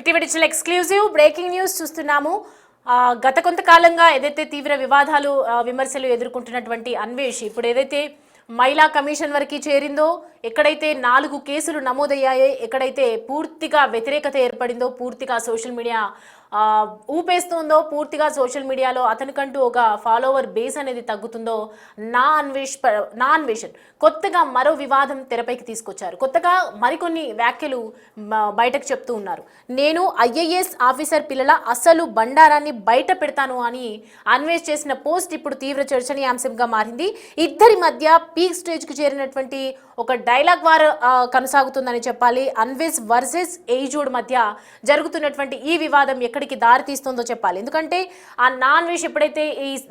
Big TV digital exclusive breaking news చూస్తున్నాము. గత కొంతకాలంగా ఏదైతే తీవ్ర వివాదాలు విమర్శలు ఎదుర్కొంటున్నటువంటి అన్వేష్ ఇప్పుడు ఏదైతే మహిళా కమిషన్ వరకు చేరిందో, ఎక్కడైతే 4 కేసులు నమోదయ్యాయో, ఎక్కడైతే పూర్తిగా వ్యతిరేకత ఏర్పడిందో, పూర్తిగా సోషల్ మీడియా ఊపేస్తుందో, పూర్తిగా సోషల్ మీడియాలో అతనికంటూ ఒక ఫాలోవర్ బేస్ అనేది తగ్గుతుందో, నా అన్వేషణ్ కొత్తగా మరో వివాదం తెరపైకి తీసుకొచ్చారు. కొత్తగా మరికొన్ని వ్యాఖ్యలు బయటకు చెప్తూ ఉన్నారు. నేను IAS ఆఫీసర్ పిల్లల అసలు బండారాన్ని బయట పెడతాను అని అన్వేష్ చేసిన పోస్ట్ ఇప్పుడు తీవ్ర చర్చనీయాంశంగా మారింది. ఇద్దరి మధ్య పీక్ స్టేజ్కి చేరినటువంటి ఒక డైలాగ్ వార్ కొనసాగుతుందని చెప్పాలి. అన్వేష్ వర్సెస్ ఏజూడ్ మధ్య జరుగుతున్నటువంటి ఈ వివాదం ఎక్కడికి దారి తీస్తుందో చెప్పాలి. ఎందుకంటే ఆ అన్వేష్ ఎప్పుడైతే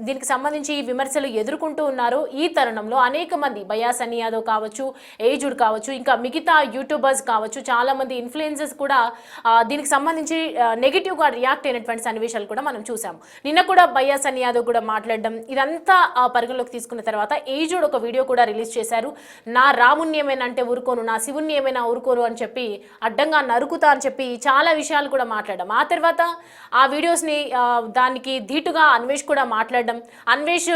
దీనికి సంబంధించి ఈ విమర్శలు ఎదుర్కొంటూ ఉన్నారో, ఈ తరుణంలో అనేక మంది బయా సన్నీ యాదవ్ కావచ్చు, ఏజూడ్ కావచ్చు, ఇంకా మిగతా యూట్యూబర్స్ కావచ్చు, చాలా మంది ఇన్ఫ్లుయెన్సర్స్ కూడా దీనికి సంబంధించి నెగిటివ్గా రియాక్ట్ అయినటువంటి సన్నివేశాలు కూడా మనం చూసాము. నిన్న కూడా బయా సన్నీ యాదవ్ కూడా మాట్లాడడం, ఇదంతా పరిగణలోకి తీసుకున్న తర్వాత ఏజూడ్ ఒక వీడియో కూడా రిలీజ్ చేశారు. నా రాముణ్ణి ఏమైనా అంటే ఊరుకోను, నా శివుణ్ణి ఏమైనా ఊరుకోను అని చెప్పి, అడ్డంగా నరుకుతా అని చెప్పి చాలా విషయాలు కూడా మాట్లాడడం. ఆ తర్వాత ఆ వీడియోస్ని దానికి ధీటుగా అన్వేష్ కూడా మాట్లాడడం. అన్వేష్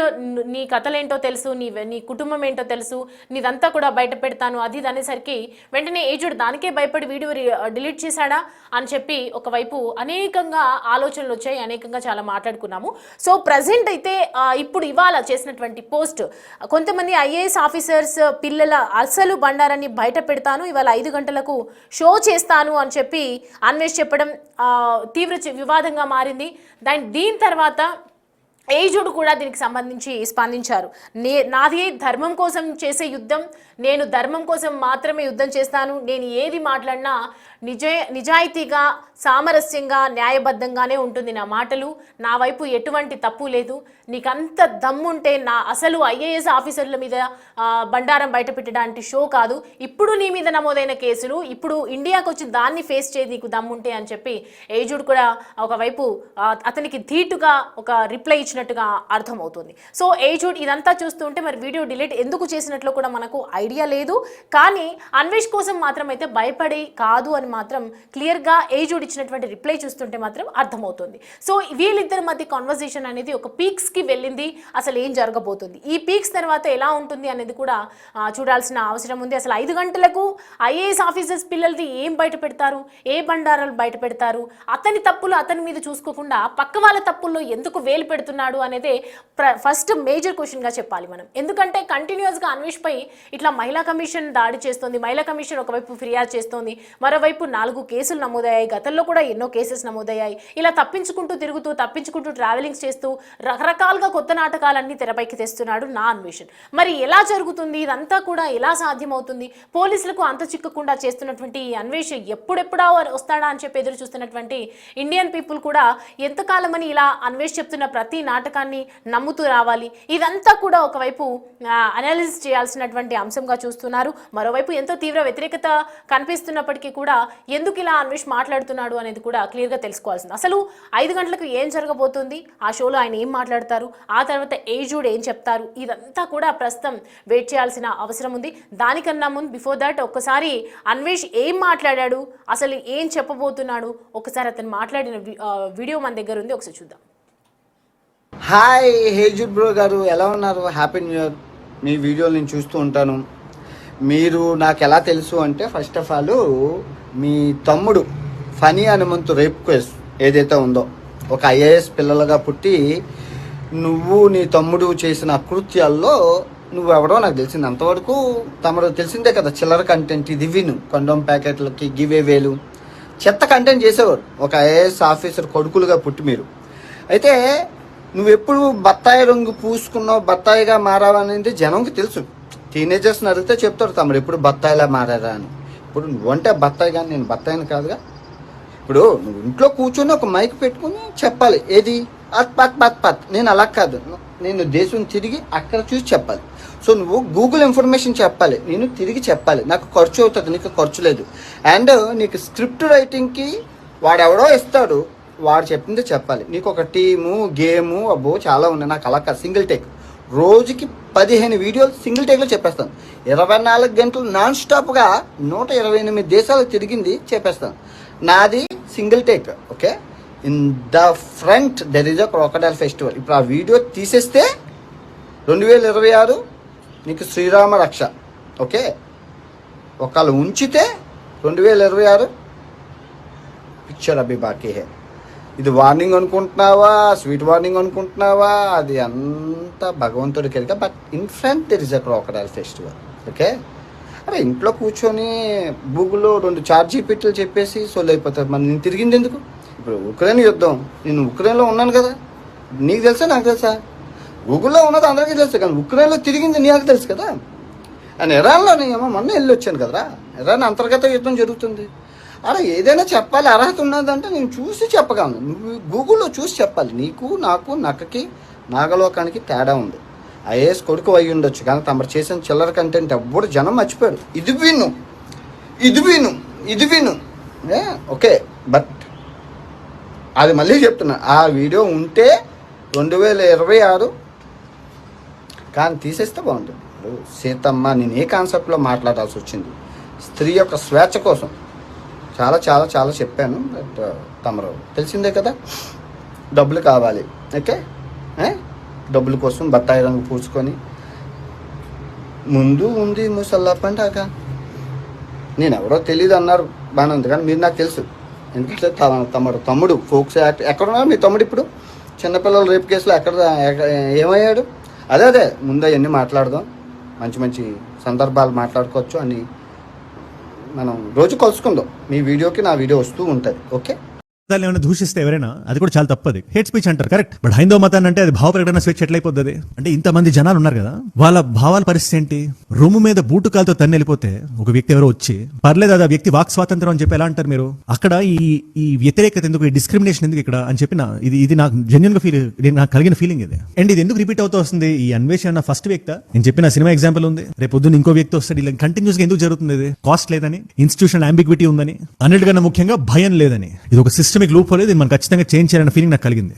నీ కథలేంటో తెలుసు, నీ కుటుంబం ఏంటో తెలుసు, నీదంతా కూడా బయట పెడతాను అది అనేసరికి వెంటనే ఏజుడు దానికే భయపడి వీడియో డిలీట్ చేశాడా అని చెప్పి ఒకవైపు అనేకంగా ఆలోచనలు వచ్చాయి, అనేకంగా చాలా మాట్లాడుకున్నాము. సో ప్రజెంట్ అయితే ఇప్పుడు ఇవాళ చేసినటువంటి పోస్ట్, కొంతమంది IAS ఆఫీసర్స్ పిల్లల అసలు బండారాన్ని బయట పెడతాను, ఇవాళ 5 గంటలకు షో చేస్తాను అని చెప్పి అన్వేష్ చెప్పడం తీవ్ర వివాదంగా మారింది. దీని తర్వాత ఏజుడు కూడా దీనికి సంబంధించి స్పందించారు. నాది ధర్మం కోసం చేసే యుద్ధం, నేను ధర్మం కోసం మాత్రమే యుద్ధం చేస్తాను, నేను ఏది మాట్లాడినా నిజాయితీగా సామరస్యంగా న్యాయబద్ధంగానే ఉంటుంది నా మాటలు, నా వైపు ఎటువంటి తప్పు లేదు, నీకంత దమ్ముంటే నా అసలు IAS ఆఫీసర్ల మీద బండారం బయట పెట్టడానికి షో కాదు, ఇప్పుడు నీ మీద నమోదైన కేసులు, ఇప్పుడు ఇండియాకు వచ్చి దాన్ని ఫేస్ చేయి నీకు దమ్ముంటే అని చెప్పి ఏజుడు కూడా ఒకవైపు అతనికి ధీటుగా ఒక రిప్లై ఇచ్చినట్టుగా అర్థమవుతుంది. సో ఏజుడ్ ఇదంతా చూస్తుంటే మరి వీడియో డిలీట్ ఎందుకు చేసినట్లు కూడా మనకు ఐడియా లేదు, కానీ అన్వేష్ కోసం మాత్రం అయితే భయపడి కాదు అని మాత్రం క్లియర్గా ఏజుడ్ ఇచ్చినటువంటి రిప్లై చూస్తుంటే మాత్రం అర్థమవుతుంది. సో వీళ్ళిద్దరి మధ్య కాన్వర్సేషన్ అనేది ఒక పీక్స్కి వెళ్ళింది. అసలు ఏం జరగబోతుంది, ఈ పీక్స్ తర్వాత ఎలా ఉంటుంది అనేది కూడా చూడాల్సిన అవసరం ఉంది. అసలు 5 గంటలకు IAS ఆఫీసర్స్ పిల్లలది ఏం బయట పెడతారు, ఏ బండారాలు బయట పెడతారు, అతని తప్పులు అతని మీద చూసుకోకుండా పక్క వాళ్ళ తప్పుల్లో ఎందుకు వేలు పెడుతున్నాడు అనేదే ఫస్ట్ మేజర్ క్వశ్చన్గా చెప్పాలి మనం. ఎందుకంటే కంటిన్యూస్గా అన్వేష్ పై ఇట్లా మహిళా కమిషన్ దాడి చేస్తుంది, మహిళా కమిషన్ ఒకవైపు ఫిర్యాదు చేస్తోంది, మరోవైపు 4 కేసులు నమోదయ్యాయి, గతంలో కూడా ఎన్నో కేసెస్ నమోదయ్యాయి. ఇలా తప్పించుకుంటూ ట్రావెలింగ్స్ చేస్తూ రకరకాలుగా కొత్త నాటకాలన్నీ తెరపైకి తెస్తున్నాడు నా అన్వేషణ్. మరి ఎలా జరుగుతుంది, ఇదంతా కూడా ఎలా సాధ్యమవుతుంది, పోలీసులకు అంత చిక్కకుండా చేస్తున్నటువంటి ఈ అన్వేష్ ఎప్పుడెప్పుడా వస్తాడా అని చెప్పి ఎదురు చూస్తున్నటువంటి ఇండియన్ పీపుల్ కూడా ఎంతకాలమని ఇలా అన్వేష్ చెప్తున్న ప్రతి నాటకాన్ని నమ్ముతూ రావాలి, ఇదంతా కూడా ఒకవైపు అనాలిసిస్ చేయాల్సినటువంటి అంశంగా చూస్తున్నారు. మరోవైపు ఎంతో తీవ్ర వ్యతిరేకత కనిపిస్తున్నప్పటికీ కూడా ఎందుకు ఇలా అన్వేష్ మాట్లాడుతున్నాడు అనేది కూడా క్లియర్గా తెలుసుకోవాల్సింది. అసలు 5 గంటలకు ఏం జరగబోతుంది, ఆ షోలో ఆయన ఏం మాట్లాడతారు, ఆ తర్వాత ఏజుడ్ ఏం చెప్తారు, ఇదంతా కూడా ప్రస్తుతం వెయిట్ చేయాల్సిన అవసరం ఉంది. దానికన్నా ముందు బిఫోర్ దాట్ ఒక్కసారి అన్వేష్ ఏం మాట్లాడాడు, అసలు ఏం చెప్పబోతున్నాడు, ఒకసారి అతను మాట్లాడిన వీడియో మన దగ్గర ఉంది, ఒకసారి చూద్దాం. హాయ్ ఏజుడ్ బ్రో గారు, ఎలా ఉన్నారు? Happy new year. మీ వీడియోలు నేను చూస్తూ ఉంటాను. మీరు నాకు ఎలా తెలుసు అంటే, ఫస్ట్ ఆఫ్ ఆల్ మీ తమ్ముడు ఫనీ హనుమంతు రేప్ కేసు ఏదైతే ఉందో, ఒక IAS పిల్లలుగా పుట్టి నువ్వు నీ తమ్ముడు చేసిన అకృత్యాల్లో నువ్వెవడో నాకు తెలిసింది. అంతవరకు తమ్ముడు తెలిసిందే కదా, చిల్లర కంటెంట్ ఇది విను, కొండోమ్ ప్యాకెట్లకి గివే వేలు చెత్త కంటెంట్ చేసేవారు ఒక IAS ఆఫీసర్ కొడుకులుగా పుట్టి మీరు. అయితే నువ్వెప్పుడు బత్తాయి రంగు పూసుకున్నావు, బత్తాయిగా మారావనేది జనంకి తెలుసు. టీనేజర్స్ని అడిగితే చెప్తారు తమ్ముడు ఎప్పుడు బత్తాయిలా మారారా అని. ఇప్పుడు నువ్వంటే బత్తాయి, కానీ నేను బత్తాయిని కాదుగా. ఇప్పుడు నువ్వు ఇంట్లో కూర్చొని ఒక మైక్ పెట్టుకుని చెప్పాలి, ఏది పత్. నేను అలా కాదు, నేను దేశం తిరిగి అక్కడ చూసి చెప్పాలి. సో నువ్వు గూగుల్ ఇన్ఫర్మేషన్ చెప్పాలి, నేను తిరిగి చెప్పాలి. నాకు ఖర్చు అవుతుంది, నీకు ఖర్చు లేదు. అండ్ నీకు స్క్రిప్ట్ రైటింగ్కి వాడెవడో ఇస్తాడు, వాడు చెప్పిందే చెప్పాలి. నీకు ఒక టీము గేము అబ్బో చాలా ఉన్నాయి. నాకు అలా కాదు, సింగిల్ టేక్. రోజుకి 15 వీడియోలు సింగిల్ టేక్లో చెప్పేస్తాను. 24 గంటలు నాన్ స్టాప్గా 128 దేశాలు తిరిగింది చెప్పేస్తాను. నాది single take. Okay, in the front there is a crocodile festival. ఇప్పుడు ఆ వీడియో తీసేస్తే 2026 నీకు శ్రీరామ రక్ష. ఓకే, ఒకళ్ళు ఉంచితే 2026 పిక్చర్ అభి బాకీ హే. ఇది వార్నింగ్ అనుకుంటున్నావా, స్వీట్ వార్నింగ్ అనుకుంటున్నావా, అది అంతా భగవంతుడికి ఎరిక. But in front there is a crocodile festival. Okay, అరే ఇంట్లో కూర్చొని గూగుల్లో 2 చాట్ జీపీటీలు చెప్పేసి సోల్ అయిపోతారు. మరి నేను తిరిగింది ఎందుకు? ఇప్పుడు ఉక్రెయిన్ యుద్ధం, నేను ఉక్రెయిన్లో ఉన్నాను కదా, నీకు తెలుసా నాకు తెలుసా? గూగుల్లో ఉన్నది అందరికీ తెలుసు, కానీ ఉక్రెయిన్లో తిరిగింది నీకు తెలుసు కదా. అండ్ ఇరాన్లో ఏమో మొన్న వెళ్ళి వచ్చాను కదరా. ఇరాన్ అంతర్గత యుద్ధం జరుగుతుంది. అరే ఏదైనా చెప్పాలి, అర్హత ఉన్నదంటే నేను చూసి చెప్పగలను. నువ్వు గూగుల్లో చూసి చెప్పాలి. నీకు నాకు నక్కకి నాగలోకానికి తేడా ఉంది. ఐఏఎస్ కొడుకు అయి ఉండొచ్చు, కానీ తమరు చేసిన చిల్లర కంటెంట్ ఎవ్వడు జనం మర్చిపోయాడు. ఇది విను. ఓకే, బట్ అది మళ్ళీ చెప్తున్నా, ఆ వీడియో ఉంటే 2026 కానీ తీసేస్తే బాగుంటుంది. ఇప్పుడు సీతమ్మ, నేను ఏ కాన్సెప్ట్లో మాట్లాడాల్సి వచ్చింది, స్త్రీ యొక్క స్వేచ్ఛ కోసం చాలా చాలా చాలా చెప్పాను. బట్ తమరు తెలిసిందే కదా, డబ్బులు కావాలి. ఓకే, డబ్బుల కోసం బత్తాయి రంగు పూసుకొని ముందు ఉంది ముసల్లా పండాక. నేను ఎవరో తెలియదు అన్నారు, బాగానే ఉంది, కానీ మీరు నాకు తెలుసు. ఎందుకంటే తమ్ముడు ఫోక్స్ యాక్ట్ ఎక్కడున్నారు మీ తమ్ముడు? ఇప్పుడు చిన్నపిల్లల రేపు కేసులో ఏమయ్యాడు? అదే ముందు అవన్నీ మాట్లాడదాం, మంచి మంచి సందర్భాలు మాట్లాడుకోవచ్చు అని మనం రోజు కలుసుకుందాం. మీ వీడియోకి నా వీడియో వస్తూ ఉంటుంది. ఓకే, ఏమైనా దూషిస్తే ఎవరైనా అది కూడా చాలా తప్పది. హేట్ స్పీచ్ అంటారు, కరెక్ట్. బట్ హైందవ మతాన్ని అంటే అది భావ ప్రకటన స్వేచ్ఛ ఎట్లయిపోతుంది? అంటే ఇంతమంది జనాలు ఉన్నారు కదా, వాళ్ళ భావాల పరిస్థితి ఏంటి? రూము మీద బూటు కాలుతో తన్ని వెళ్ళిపోతే ఒక వ్యక్తి ఎవరో వచ్చి పర్లేదు అది ఆ వ్యక్తి వాక్ స్వాతంత్రం అని చెప్పి ఎలా అంటారు మీరు? అక్కడ ఈ వ్యతిరేకత ఎందుకు, ఈ డిస్క్రిమినేషన్ ఎందుకు ఇక్కడ అని చెప్పి ఇది నాకు జెన్యున్ గా నాకు కలిగిన ఫీలింగ్ ఇది. అండ్ ఇది ఎందుకు రిపీట్ అవుతూ వస్తుంది? ఈ అన్వేషణ ఫస్ట్ వ్యక్తి నేను చెప్పిన సినిమా ఎగ్జాంపుల్ ఉంది, రేపు పొద్దున్న ఇంకో వ్యక్తి వస్తాడు. ఇలా కంటిన్యూస్ గా ఎందుకు జరుగుతుంది? ఇది కాస్ట్ లేదని, ఇన్స్టిట్యూషన్ అంబిగ్విటీ ఉందని, అన్నిటికన్నా ముఖ్యంగా భయం లేదని. ఇది ఒక సిస్టమిక్ లూప్ హోల్. ఇది మనం ఖచ్చితంగా చేంజ్ చేయాలన్న ఫీలింగ్ నాకు కలిగింది.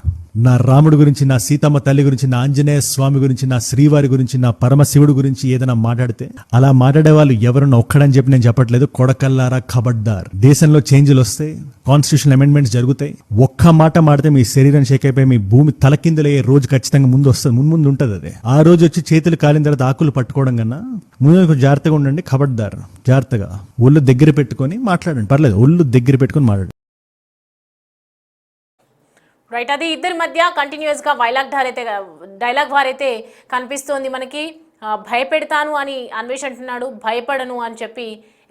నా రాముడు గురించి, నా సీతమ్మ తల్లి గురించి, నా ఆంజనేయ స్వామి గురించి, నా శ్రీవారి గురించి, నా పరమశివుడు గురించి ఏదైనా మాట్లాడితే అలా మాట్లాడే వాళ్ళు ఎవరన్నా ఒక్కడని చెప్పి నేను చెప్పట్లేదు. కొడకల్లారా ఖబర్దార్. దేశంలో చేంజ్లు వస్తాయి, కాన్స్టిట్యూషన్ అమెండ్మెంట్స్ జరుగుతాయి. ఒక్క మాట మాడితే మీ శరీరం షేక్ అయిపోయి మీ భూమి తలకిందులయ్యే రోజు ఖచ్చితంగా ముందు వస్తుంది, ముందు ఉంటుంది. అదే ఆ రోజు వచ్చి చేతులు కాలిన తర్వాత ఆకులు పట్టుకోవడం కన్నా ముందు జాగ్రత్తగా ఉండండి. ఖబర్దార్, జాగ్రత్తగా ఒళ్ళు దగ్గర పెట్టుకొని మాట్లాడండి. పర్లేదు, ఒళ్ళు దగ్గర పెట్టుకొని మాట్లాడండి. రైట్, అది ఇద్దరి మధ్య కంటిన్యూస్గా డైలాగ్ వార్ అయితే కనిపిస్తోంది మనకి. భయపెడతాను అని అన్వేష్ అంటున్నాడు, భయపడను అని చెప్పి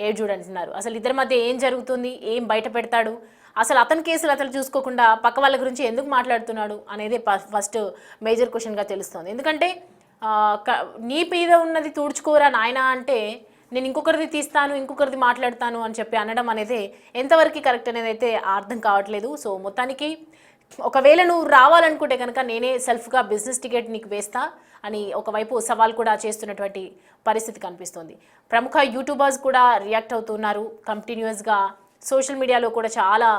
ఏజుడ్ అంటున్నారు. అసలు ఇద్దరి మధ్య ఏం జరుగుతుంది, ఏం బయట పెడతాడు, అసలు అతని కేసులు అతను చూసుకోకుండా పక్క వాళ్ళ గురించి ఎందుకు మాట్లాడుతున్నాడు అనేది ఫస్ట్ మేజర్ క్వశ్చన్గా తెలుస్తుంది. ఎందుకంటే నీ మీద ఉన్నది తుడుచుకోరా నాయన అంటే నేను ఇంకొకరిది తీస్తాను, ఇంకొకరిది మాట్లాడతాను అని చెప్పి అనడం అనేది ఎంతవరకు కరెక్ట్ అనేది అయితే అర్థం కావట్లేదు. సో మొత్తానికి ఒకవేళ నువ్వు రావాలనుకుంటే కనుక నేనే సెల్ఫ్గా బిజినెస్ టికెట్ నీకు వేస్తా అని ఒకవైపు సవాల్ కూడా చేస్తున్నటువంటి పరిస్థితి కనిపిస్తుంది. ప్రముఖ యూట్యూబర్స్ కూడా రియాక్ట్ అవుతున్నారు కంటిన్యూస్గా. సోషల్ మీడియాలో కూడా చాలా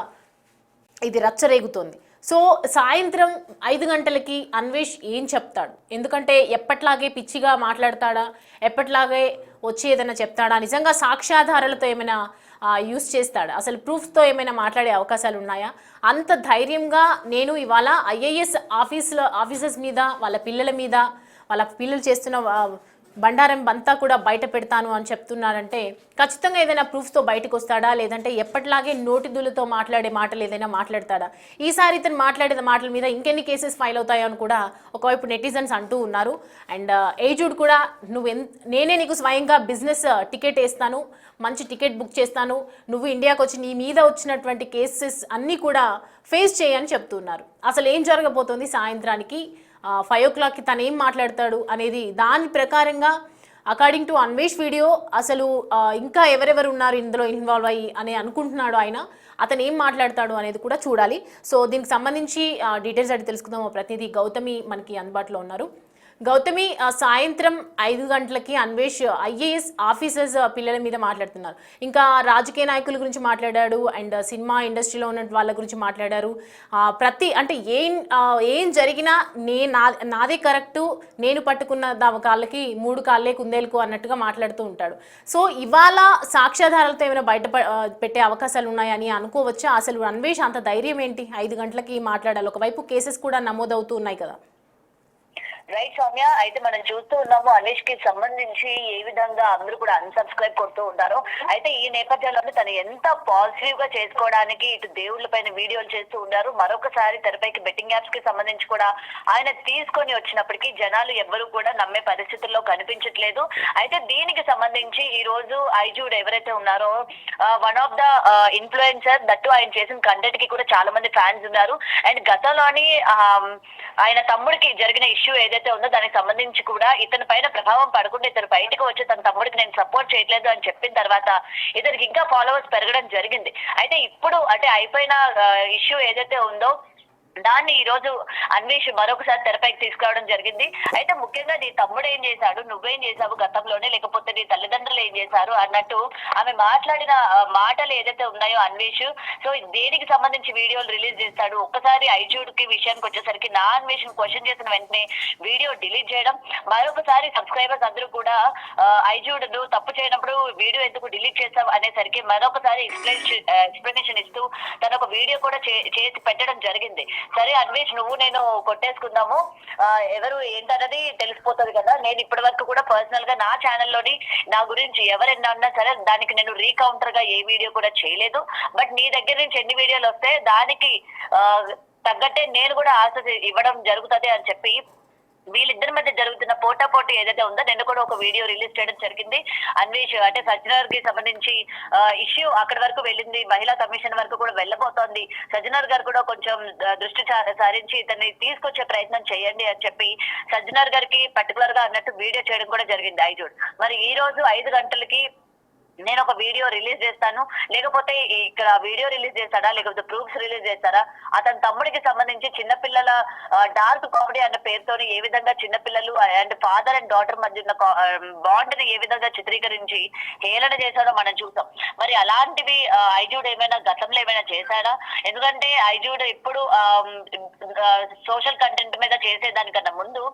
ఇది రచ్చరేగుతోంది. సో సాయంత్రం 5 గంటలకి అన్వేష్ ఏం చెప్తాడు? ఎందుకంటే ఎప్పట్లాగే పిచ్చిగా మాట్లాడతాడా, ఎప్పట్లాగే వచ్చి ఏదైనా చెప్తాడా, నిజంగా సాక్ష్యాధారాలతో ఏమైనా యూస్ చేస్తాడా, అసలు ప్రూఫ్తో ఏమైనా మాట్లాడే అవకాశాలు ఉన్నాయా? అంత ధైర్యంగా నేను ఇవాళ ఐఏఎస్ ఆఫీసర్స్ మీద, వాళ్ళ పిల్లల మీద, వాళ్ళ పిల్లలు చేస్తున్న బండారం అంతా కూడా బయట పెడతాను అని చెప్తున్నారంటే ఖచ్చితంగా ఏదైనా ప్రూఫ్తో బయటకు వస్తాడా, లేదంటే ఎప్పటిలాగే నోటిదులతో మాట్లాడే మాటలు ఏదైనా మాట్లాడతాడా? ఈసారి ఇతను మాట్లాడిన మాటల మీద ఇంకెన్ని కేసెస్ ఫైల్ అవుతాయో అని కూడా ఒకవైపు నెటిజన్స్ అంటూ ఉన్నారు. అండ్ ఏజుడ్ కూడా నేనే నీకు స్వయంగా బిజినెస్ టికెట్ వేస్తాను, మంచి టికెట్ బుక్ చేస్తాను, నువ్వు ఇండియాకి వచ్చి నీ మీద వచ్చినటువంటి కేసెస్ అన్నీ కూడా ఫేస్ చేయని చెప్తున్నారు. అసలు ఏం జరగబోతోంది సాయంత్రానికి 5 o'clockకి తను ఏం మాట్లాడతాడు అనేది దాని ప్రకారంగా అకార్డింగ్ టు అన్వేష్ వీడియో అసలు ఇంకా ఎవరెవరు ఉన్నారు ఇందులో ఇన్వాల్వ్ అయ్యి అని అనుకుంటున్నాడు ఆయన, అతను ఏం మాట్లాడతాడు అనేది కూడా చూడాలి. సో దీనికి సంబంధించి డీటెయిల్స్ అడిగి తెలుసుకుందాం. ప్రతినిధి గౌతమి మనకి అందుబాటులో ఉన్నారు. గౌతమి సాయంత్రం 5 గంటలకి అన్వేష్ ఐఏఎస్ ఆఫీసర్స్ పిల్లల మీద మాట్లాడుతున్నారు. ఇంకా రాజకీయ నాయకుల గురించి మాట్లాడాడు అండ్ సినిమా ఇండస్ట్రీలో ఉన్న వాళ్ళ గురించి మాట్లాడారు. అంటే ఏం జరిగినా నాదే కరెక్టు, నేను పట్టుకున్న కాళ్ళకి 3 కాళ్ళే కుందేలకు అన్నట్టుగా మాట్లాడుతూ ఉంటాడు. సో ఇవాళ సాక్ష్యాధారాలతో ఏమైనా పెట్టే అవకాశాలు ఉన్నాయని అనుకోవచ్చా? అసలు అన్వేష్ అంత ధైర్యం ఏంటి 5 గంటలకి మాట్లాడాలి? ఒకవైపు కేసెస్ కూడా నమోదవుతూ ఉన్నాయి కదా. రైట్ సౌమ్య, అయితే మనం చూస్తూ ఉన్నాము అన్వేష్ కి సంబంధించి ఏ విధంగా అందరూ కూడా అన్సబ్స్క్రైబ్ కొడుతూ ఉంటారు. అయితే ఈ నేపథ్యంలోనే తను ఎంత పాజిటివ్ గా చేసుకోవడానికి ఇటు దేవుళ్ళ పైన వీడియోలు చేస్తూ ఉన్నారు. మరొకసారి తెరపైకి బెట్టింగ్ యాప్స్ కి సంబంధించి కూడా ఆయన తీసుకొని వచ్చినప్పటికీ జనాలు ఎవ్వరూ కూడా నమ్మే పరిస్థితుల్లో కనిపించట్లేదు. అయితే దీనికి సంబంధించి ఈ రోజు ఐజూడ్ ఎవరైతే ఉన్నారో one of the influencer that ఆయన చేసిన కంటెంట్ కి కూడా చాలా మంది ఫ్యాన్స్ ఉన్నారు. అండ్ గతంలోని ఆయన తమ్ముడికి జరిగిన ఇష్యూ ఏదైతే ఉందో దానికి సంబంధించి కూడా ఇతని పైన ప్రభావం పడకుండా ఇతను బయటకు వచ్చి తన తమ్ముడికి నేను సపోర్ట్ చేయట్లేదు అని చెప్పిన తర్వాత ఇతనికి ఇంకా ఫాలోవర్స్ పెరగడం జరిగింది. అయితే ఇప్పుడు అంటే అయిపోయిన ఇష్యూ ఏదైతే ఉందో దాన్ని ఈ రోజు అన్వేష్ మరొకసారి తెరపైకి తీసుకురావడం జరిగింది. అయితే ముఖ్యంగా నీ తమ్ముడు ఏం చేశాడు, నువ్వేం చేశావు గతంలోనే, లేకపోతే నీ తల్లిదండ్రులు ఏం చేశారు అన్నట్టు ఆమె మాట్లాడిన మాటలు ఏదైతే ఉన్నాయో అన్వేష్, సో దేనికి సంబంధించి వీడియోలు రిలీజ్ చేస్తాడు. ఒక్కసారి ఐజూడ్ కి విషయానికి వచ్చేసరికి నా అన్వేష్ క్వశ్చన్ చేసిన వెంటనే వీడియో డిలీట్ చేయడం, మరొకసారి సబ్స్క్రైబర్స్ అందరూ కూడా ఐజూడ్ నువ్వు తప్పు చేయనప్పుడు వీడియో ఎందుకు డిలీట్ చేస్తావు అనేసరికి మరొకసారి ఎక్స్ప్లెనేషన్ ఇస్తూ తన ఒక వీడియో కూడా చేసి పెట్టడం జరిగింది. సరే అన్వేష్, నువ్వు నేను కొట్టేసుకుందాము, ఎవరు ఏంటన్నది తెలిసిపోతుంది కదా. నేను ఇప్పటి వరకు కూడా పర్సనల్ గా నా ఛానల్లోని నా గురించి ఎవరైనా ఉన్నా సరే దానికి నేను రీకౌంటర్ గా ఏ వీడియో కూడా చేయలేదు. బట్ నీ దగ్గర నుంచి ఎన్ని వీడియోలు వస్తే దానికి తగ్గట్టే నేను కూడా ఆశ ఇవ్వడం జరుగుతుంది అని చెప్పి వీళ్ళిద్దరి మధ్య జరుగుతున్న పోటాపోటీ ఏదైతే ఉందో నేను కూడా ఒక వీడియో రిలీజ్ చేయడం జరిగింది. అన్వేష్ అంటే సజ్జనర్ కి సంబంధించి ఇష్యూ అక్కడి వరకు వెళ్ళింది, మహిళా కమిషన్ వరకు కూడా వెళ్ళబోతోంది. సజ్జనర్ గారు కూడా కొంచెం దృష్టి సారించి ఇతన్ని తీసుకొచ్చే ప్రయత్నం చేయండి అని చెప్పి సజ్జనర్ గారికి పర్టికులర్ గా అన్నట్టు వీడియో చేయడం కూడా జరిగింది ఐజూడ్. మరి ఈ రోజు 5 గంటలకి నేను ఒక వీడియో రిలీజ్ చేస్తాను, లేకపోతే ఇక్కడ వీడియో రిలీజ్ చేస్తాడా లేకపోతే ప్రూఫ్స్ రిలీజ్ చేస్తారా, అతని తమ్ముడికి సంబంధించి చిన్నపిల్లల డార్క్ కామెడీ అన్న పేరుతోని ఏ విధంగా చిన్నపిల్లలు అండ్ ఫాదర్ అండ్ డాటర్ మధ్య ఉన్న బాండ్ ని ఏ విధంగా చిత్రీకరించి హేళన చేశాడో మనం చూసాం. మరి అలాంటివి ఐజూడ్ ఏమైనా గతంలో ఏమైనా చేశాడా? ఎందుకంటే ఐజూడ్ ఇప్పుడు సోషల్ కంటెంట్ మీద చేసేదానికన్నా ముందు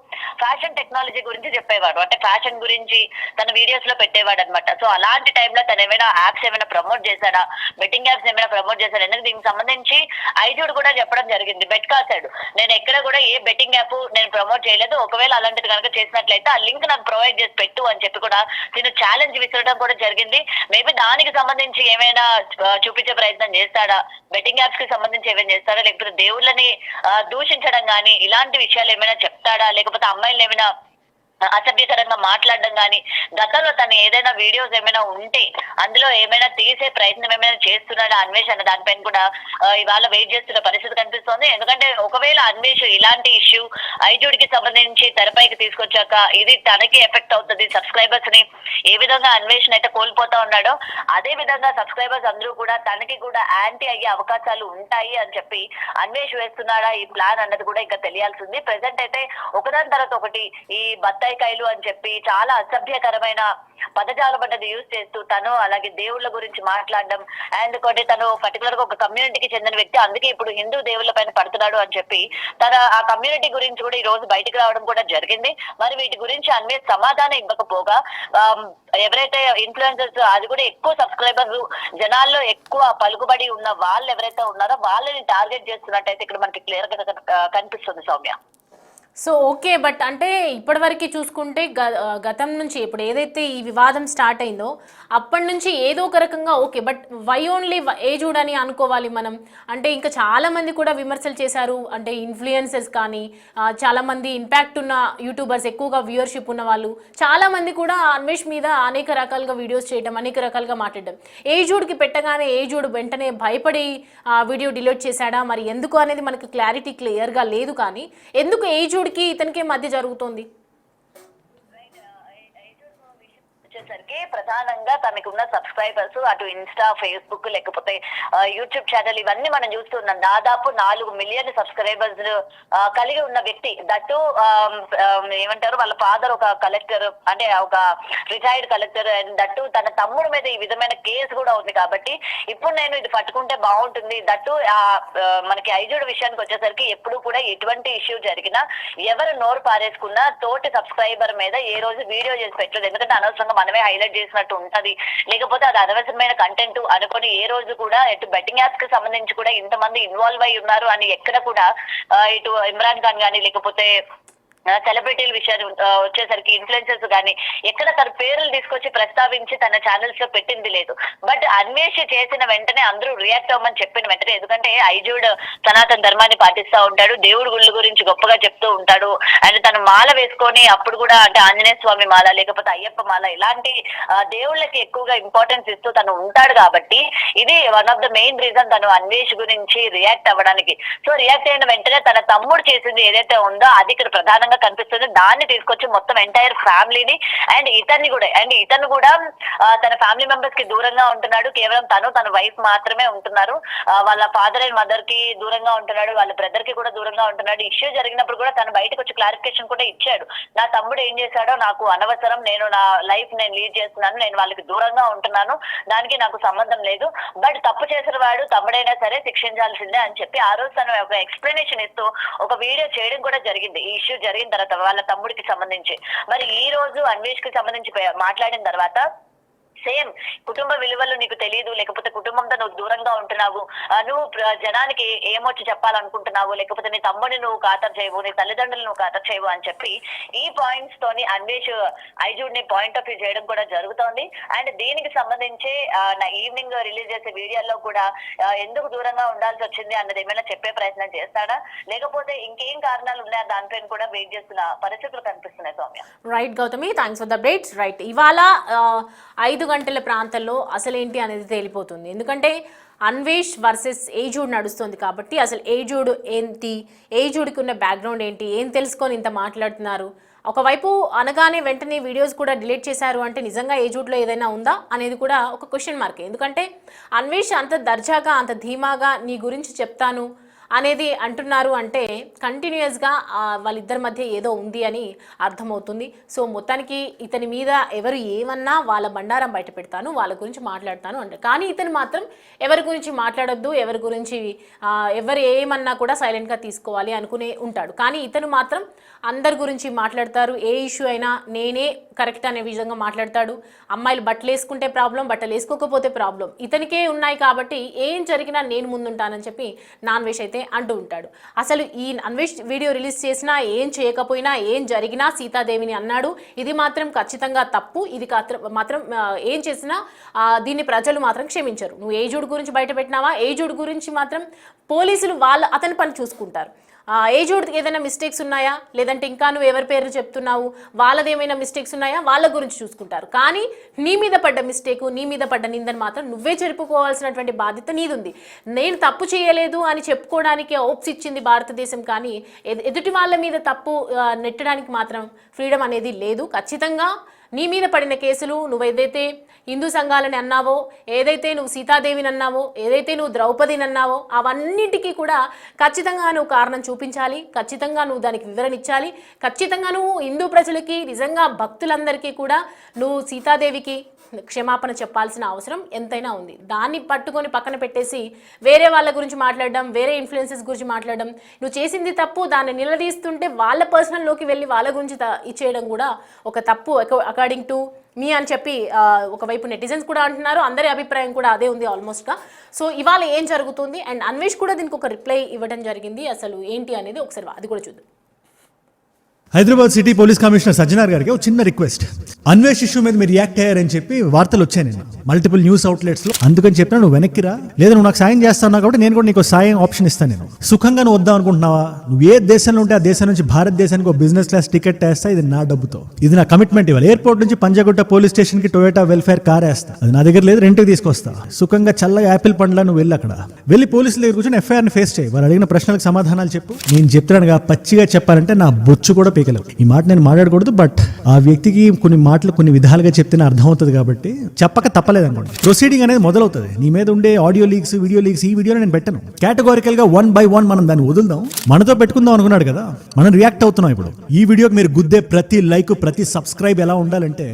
ఫ్యాషన్ టెక్నాలజీ గురించి చెప్పేవాడు, అంటే ఫ్యాషన్ గురించి తన వీడియోస్ లో పెట్టేవాడు అనమాట. సో అలాంటి టైంలో తను ఏమైనా యాప్స్ ఏమైనా ప్రమోట్ చేశాడా, బెట్టింగ్ యాప్స్ ఏమైనా ప్రమోట్ చేశాడా? ఎందుకంటే దీనికి సంబంధించి ఐజూడ్ కూడా చెప్పడం జరిగింది, బెట్ కాసాడు, నేను ఎక్కడ కూడా ఏ బెట్టింగ్ యాప్ నేను ప్రమోట్ చేయలేదు, ఒకవేళ అలాంటిది కనుక చేసినట్లయితే ఆ లింక్ నాకు ప్రొవైడ్ చేసి పెట్టు అని చెప్పి కూడా నేను ఛాలెంజ్ విసరడం కూడా జరిగింది. మేబీ దానికి సంబంధించి ఏమైనా చూపించే ప్రయత్నం చేస్తాడా, బెట్టింగ్ యాప్స్ కి సంబంధించి ఏమైనా చేస్తాడా, లేకపోతే దేవుళ్ళని దూషించడం కానీ ఇలాంటి విషయాలు ఏమైనా చెప్తాడా, లేకపోతే అమ్మాయిలు ఏమైనా అసభ్యకరంగా మాట్లాడడం కానీ గతంలో తను ఏదైనా వీడియోస్ ఏమైనా ఉంటే అందులో ఏమైనా తీసే ప్రయత్నం ఏమైనా చేస్తున్నాడా అన్వేష్ అన్న దానిపైన కూడా ఇవాళ వెయిట్ చేస్తున్న పరిస్థితి కనిపిస్తోంది. ఎందుకంటే ఒకవేళ అన్వేష్ ఇలాంటి ఇష్యూ ఐజూడ్ కి సంబంధించి తెరపైకి తీసుకొచ్చాక ఇది తనకి ఎఫెక్ట్ అవుతుంది, సబ్స్క్రైబర్స్ ని ఏ విధంగా అన్వేష్ అయితే కోల్పోతా ఉన్నాడో అదే విధంగా సబ్స్క్రైబర్స్ అందరూ కూడా తనకి కూడా యాంటీ అయ్యే అవకాశాలు ఉంటాయి అని చెప్పి అన్వేష్ వేస్తున్నాడా ఈ ప్లాన్ అన్నది కూడా ఇంకా తెలియాల్సింది. ప్రెసెంట్ అయితే ఒకదాని తర్వాత ఒకటి ఈ బత్తాయికాయలు అని చెప్పి చాలా అసభ్యకరమైన పదజాలం అన్నది యూజ్ చేస్తూ తను అలాగే దేవుళ్ళ గురించి మాట్లాడడం అండ్ కొన్ని తను పర్టికులర్ గా ఒక కమ్యూనిటీకి చెందిన వ్యక్తి, అందుకే ఇప్పుడు హిందూ దేవుళ్ళ పైన పడుతున్నాడు అని చెప్పి తన ఆ కమ్యూనిటీ గురించి కూడా ఈ రోజు బయటకు రావడం కూడా జరిగింది. మరి వీటి గురించి అన్వేష్ సమాధానం ఇవ్వకపోగా ఎవరైతే ఇన్ఫ్లుయెన్సర్స్ అది కూడా ఎక్కువ సబ్స్క్రైబర్స్ జనాల్లో ఎక్కువ పలుకుబడి ఉన్న వాళ్ళు ఎవరైతే ఉన్నారో వాళ్ళని టార్గెట్ చేస్తున్నట్టయితే ఇక్కడ మనకి క్లియర్ గా కనిపిస్తుంది సౌమ్య. సో ఓకే, బట్ అంటే ఇప్పటివరకు చూసుకుంటే గతం నుంచి ఇప్పుడు ఏదైతే ఈ వివాదం స్టార్ట్ అయిందో అప్పటి నుంచి ఏదో ఒక రకంగా ఓకే, బట్ వై ఓన్లీ ఏజూడ్ అని అనుకోవాలి మనం? అంటే ఇంకా చాలామంది కూడా విమర్శలు చేశారు, అంటే ఇన్ఫ్లుయెన్సర్స్ కానీ చాలామంది ఇంపాక్ట్ ఉన్న యూట్యూబర్స్, ఎక్కువగా వ్యూవర్షిప్ ఉన్న వాళ్ళు చాలామంది కూడా అన్వేష్ మీద అనేక రకాలుగా వీడియోస్ చేయడం, అనేక రకాలుగా మాట్లాడడం. ఏజూడ్కి పెట్టగానే ఏజూడ్ వెంటనే భయపడి వీడియో డిలీట్ చేశాడా, మరి ఎందుకు అనేది మనకు క్లారిటీ క్లియర్గా లేదు. కానీ ఎందుకు ఏజూడ్ ఇతనికి మధ్య జరుగుతుంది? వచ్చేసరికి ప్రధానంగా తనకున్న సబ్స్క్రైబర్స్ అటు ఇన్స్టా, ఫేస్బుక్, లేకపోతే యూట్యూబ్ ఛానల్ ఇవన్నీ మనం చూస్తున్నాం. దాదాపు 4 మిలియన్ సబ్స్క్రైబర్స్ కలిగి ఉన్న వ్యక్తి. దట్టు ఏమంటారు, వాళ్ళ ఫాదర్ ఒక కలెక్టర్, అంటే ఒక రిటైర్డ్ కలెక్టర్. అండ్ దట్టు తన తమ్ముడు మీద ఈ విధమైన కేసు కూడా ఉంది. కాబట్టి ఇప్పుడు నేను ఇది పట్టుకుంటే బాగుంటుంది. దట్టు మనకి ఐజుడు విషయానికి వచ్చేసరికి ఎప్పుడు కూడా ఎటువంటి ఇష్యూ జరిగినా, ఎవరు నోరు పారేసుకున్నా తోటి సబ్స్క్రైబర్ మీద ఏ రోజు వీడియో చేసి పెట్టలేదు. ఎందుకంటే అనవసరంగా మనమే హైలైట్ చేసినట్టు ఉంటది, లేకపోతే అది అనవసరమైన కంటెంట్ అనుకొని ఏ రోజు కూడా ఇటు బెట్టింగ్ యాప్స్ కి సంబంధించి కూడా ఇంతమంది ఇన్వాల్వ్ అయి ఉన్నారు అని ఎక్కడ కూడా ఇటు ఇమ్రాన్ ఖాన్ గానీ, లేకపోతే సెలబ్రిటీల విషయాన్ని వచ్చేసరికి ఇన్ఫ్లుయెన్సర్స్ కానీ ఎక్కడ తన పేర్లు తీసుకొచ్చి ప్రస్తావించి తన ఛానల్స్ లో పెట్టింది లేదు. బట్ అన్వేష్ చేసిన వెంటనే అందరూ రియాక్ట్ అవ్వమని చెప్పిన వెంటనే, ఎందుకంటే ఐజుడ్ సనాతన ధర్మాన్ని పాటిస్తూ ఉంటాడు, దేవుడి గుళ్ళ గురించి గొప్పగా చెప్తూ ఉంటాడు. అండ్ తను మాల వేసుకొని అప్పుడు కూడా, అంటే ఆంజనేయ స్వామి మాల, లేకపోతే అయ్యప్ప మాల, ఇలాంటి దేవుళ్ళకి ఎక్కువగా ఇంపార్టెన్స్ ఇస్తూ తను ఉంటాడు. కాబట్టి ఇది one of the main reason తను అన్వేష్ గురించి రియాక్ట్ అవ్వడానికి. సో రియాక్ట్ అయిన వెంటనే తన తమ్ముడు చేసింది ఏదైతే ఉందో అది ఇక్కడ ప్రధానంగా కనిపిస్తుంది. దాన్ని తీసుకొచ్చి మొత్తం ఎంటైర్ ఫ్యామిలీని అండ్ ఇతను కూడా తన ఫ్యామిలీ మెంబర్స్ కి దూరంగా ఉంటున్నాడు. కేవలం తన వైఫ్ మాత్రమే ఉంటున్నారు. వాళ్ళ ఫాదర్ అండ్ మదర్ కి దూరంగా ఉంటున్నాడు, వాళ్ళ బ్రదర్ కి కూడా దూరంగా ఉంటున్నాడు. ఇష్యూ జరిగినప్పుడు కూడా తను బయటకు వచ్చి క్లారిఫికేషన్ కూడా ఇచ్చాడు. నా తమ్ముడు ఏం చేశాడో నాకు అనవసరం, నేను నా లైఫ్ నేను లీడ్ చేస్తున్నాను, నేను వాళ్ళకి దూరంగా ఉంటున్నాను, దానికి నాకు సంబంధం లేదు. బట్ తప్పు చేసిన వాడు తమ్ముడైనా సరే శిక్షించాల్సిందే అని చెప్పి ఆ రోజు తను ఒక ఎక్స్ప్లెనేషన్ ఇస్తూ ఒక వీడియో చేయడం కూడా జరిగింది. ఈ ఇష్యూ జరిగిన తర్వాత వాళ్ళ తమ్ముడికి సంబంధించి. మరి ఈ రోజు అన్వేష్ కి సంబంధించి మాట్లాడిన తర్వాత సేమ్ కుటుంబ విలువలు నీకు తెలియదు, లేకపోతే కుటుంబంతో నువ్వు దూరంగా ఉంటున్నావు, నువ్వు జనానికి ఏమొచ్చి చెప్పాలనుకుంటున్నావు, లేకపోతే నీ తమ్ముడిని నువ్వు ఖాతరు చేయవు, నీ తల్లిదండ్రులు నువ్వు ఖాతరు చేయవు అని చెప్పి ఈ పాయింట్స్ తోని అన్వేష్ ఐజుడ్ ని పాయింట్ ఆఫ్ వ్యూ చేయడం కూడా జరుగుతోంది. అండ్ దీనికి సంబంధించి నా ఈవినింగ్ రిలీజ్ చేసే వీడియోలో కూడా ఎందుకు దూరంగా ఉండాల్సి వచ్చింది అన్నది ఏమైనా చెప్పే ప్రయత్నం చేస్తాడా, లేకపోతే ఇంకేం కారణాలు ఉన్నాయా దానిపైన కూడా వెయిట్ చేస్తున్న పరిస్థితులు కనిపిస్తున్నాయి. Soumya. Right Gautami, thanks for the updates. Right, ఇవాళ 5 గంటల ప్రాంతంలో అసలేంటి అనేది తేలిపోతుంది. ఎందుకంటే అన్వేష్ వర్సెస్ ఏజుడ్ నడుస్తుంది కాబట్టి అసలు ఏజుడ్ ఏంటి, ఏజుడ్కి ఉన్న బ్యాక్గ్రౌండ్ ఏంటి, ఏం తెలుసుకొని ఇంత మాట్లాడుతున్నారు. ఒకవైపు అనగానే వెంటనే వీడియోస్ కూడా డిలీట్ చేశారు అంటే నిజంగా ఏజుడ్లో ఏదైనా ఉందా అనేది కూడా ఒక క్వశ్చన్ మార్క్. ఎందుకంటే అన్వేష్ అంత దర్జాగా, అంత ధీమాగా నీ గురించి చెప్తాను అనేది అంటున్నారు అంటే కంటిన్యూస్గా వాళ్ళిద్దరి మధ్య ఏదో ఉంది అని అర్థమవుతుంది. సో మొత్తానికి ఇతని మీద ఎవరు ఏమన్నా వాళ్ళ బండారం బయట పెడతాను, వాళ్ళ గురించి మాట్లాడతాను అంటే, కానీ ఇతను మాత్రం ఎవరి గురించి మాట్లాడొద్దు, ఎవరి గురించి ఎవరు ఏమన్నా కూడా సైలెంట్గా తీసుకోవాలి అనుకునే ఉంటాడు. కానీ ఇతను మాత్రం అందరి గురించి మాట్లాడతారు. ఏ ఇష్యూ అయినా నేనే కరెక్ట్ అనే విధంగా మాట్లాడతాడు. అమ్మాయిలు బట్టలు వేసుకుంటే ప్రాబ్లం, బట్టలు వేసుకోకపోతే ప్రాబ్లం, ఇతనికే ఉన్నాయి కాబట్టి ఏం జరిగినా నేను ముందుంటానని చెప్పి అన్వేష్ అయితే అంటూ ఉంటాడు. అసలు ఈ అన్వేష్ వీడియో రిలీజ్ చేసినా, ఏం చేయకపోయినా, ఏం జరిగినా సీతాదేవిని అన్నాడు. ఇది మాత్రం ఖచ్చితంగా తప్పు. ఇది మాత్రం ఏం చేసినా దీన్ని ప్రజలు మాత్రం క్షమించరు. నువ్వు ఏజుడ్ గురించి బయట పెట్టినావా, ఏజుడ్ గురించి మాత్రం పోలీసులు అతని పని చూసుకుంటారు. ఏజుడ్కి ఏదైనా మిస్టేక్స్ ఉన్నాయా, లేదంటే ఇంకా నువ్వు ఎవరి పేర్లు చెప్తున్నావు, వాళ్ళది ఏమైనా మిస్టేక్స్ ఉన్నాయా, వాళ్ళ గురించి చూసుకుంటారు. కానీ నీ మీద పడ్డ మిస్టేకు, నీ మీద పడ్డ నిందని మాత్రం నువ్వే చెప్పుకోవాల్సినటువంటి బాధ్యత నీదుంది. నేను తప్పు చేయలేదు అని చెప్పుకోవడానికి ఓప్స్ ఇచ్చింది భారతదేశం, కానీ ఎదుటి వాళ్ళ మీద తప్పు నెట్టడానికి మాత్రం ఫ్రీడమ్ అనేది లేదు. ఖచ్చితంగా నీ మీద పడిన కేసులు, నువ్వు ఏదైతే హిందూ సంఘాలని అన్నావో, ఏదైతే నువ్వు సీతాదేవిని అన్నావో, ఏదైతే నువ్వు ద్రౌపదిని అన్నావో, అవన్నిటికీ కూడా ఖచ్చితంగా నువ్వు కారణం చూపించాలి. ఖచ్చితంగా నువ్వు దానికి వివరణ ఇచ్చాలి. ఖచ్చితంగా నువ్వు హిందూ ప్రజలకి, నిజంగా భక్తులందరికీ కూడా నువ్వు సీతాదేవికి క్షమాపణ చెప్పాల్సిన అవసరం ఎంతైనా ఉంది. దాన్ని పట్టుకొని పక్కన పెట్టేసి వేరే వాళ్ళ గురించి మాట్లాడడం, వేరే ఇన్ఫ్లుయెన్సెస్ గురించి మాట్లాడడం, నువ్వు చేసింది తప్పు, దాన్ని నిలదీస్తుంటే వాళ్ళ పర్సనల్లోకి వెళ్ళి వాళ్ళ గురించి ఇచ్చేయడం కూడా ఒక తప్పు అకార్డింగ్ టు మీ అని చెప్పి ఒకవైపు నెటిజన్స్ కూడా అంటున్నారు. అందరి అభిప్రాయం కూడా అదే ఉంది ఆల్మోస్ట్గా. సో ఇవాళ ఏం జరుగుతుంది అండ్ అన్వేష్ కూడా దీనికి ఒక రిప్లై ఇవ్వడం జరిగింది. అసలు ఏంటి అనేది ఒకసారి అది కూడా చూద్దాం. Hyderabad city police commissioner Sajjanar గారికి ఒక చిన్న రిక్వెస్ట్. అన్వేష్ ఇష్యూ మీద మీరు రియాక్ట్ అయ్యారని చెప్పి వార్తలు వచ్చాయి నేను మల్టిపుల్ న్యూస్ అవుట్లెట్స్ లో. అందుకని చెప్పినా నువ్వు వెనక్కి రా, లేదా నువ్వు నాకు సాయం చేస్తావు కాబట్టి నేను కూడా నీకు సాయం ఆప్షన్ ఇస్తాను. నేను సుఖంగా నువ్వు వద్దాం అనుకుంటున్నావా, నువ్వు ఏ దేశంలో ఉంటే ఆ దేశం నుంచి భారతదేశానికి ఒక బిజినెస్ క్లాస్ టికెట్ వేస్తా, ఇది నా డబ్బుతో, ఇది నా కమిట్మెంట్. ఇవ్వాలి ఎయిర్పోర్ట్ నుంచి పంజాగుట్ట పోలీస్ స్టేషన్ కి టొయోటా వెల్ఫేర్ కార్ వేస్తా, అది నా దగ్గర లేదు, రెంట్కి తీసుకొస్తా. సుఖంగా చల్లగా యాపిల్ పండ్లా నువ్వు వెళ్ళి అక్కడ వెళ్ళి పోలీసుల దగ్గర కూర్చొని ఎఫ్ఐఆర్ని ఫేస్ చేయి. వాళ్ళు అడిగిన ప్రశ్నలకు సమాధానాలు చెప్పు. నేను చెప్తున్నానుగా, పచ్చిగా చెప్పాలంటే నా బొచ్చు కూడా పీకలేవు. ఈ మాట నేను మాట్లాడకూడదు, బట్ ఆ వ్యక్తికి కొన్ని మాటలు కొన్ని విధాలుగా చెప్తేనే అర్థమవుతుంది కాబట్టి చెప్పక తప్పలేదు అనుకోండి. ప్రొసీడింగ్ అనేది మొదలవుతుంది. నీ మీద ఉండే ఆడియో లీక్స్, వీడియో లీక్స్, ఈ వీడియోని నేను పెట్టను. కేటగారికల్ గా 1 by 1 మనం దాన్ని వదులుదాం, మనతో పెట్టుకుందాం అనుకున్నాడు కదా, మనం రియాక్ట్ అవుతున్నాం. ఇప్పుడు ఈ వీడియోకి మీరు గుద్దే ప్రతి లైక్, ప్రతి సబ్స్క్రైబ్ ఎలా ఉండాలంటే,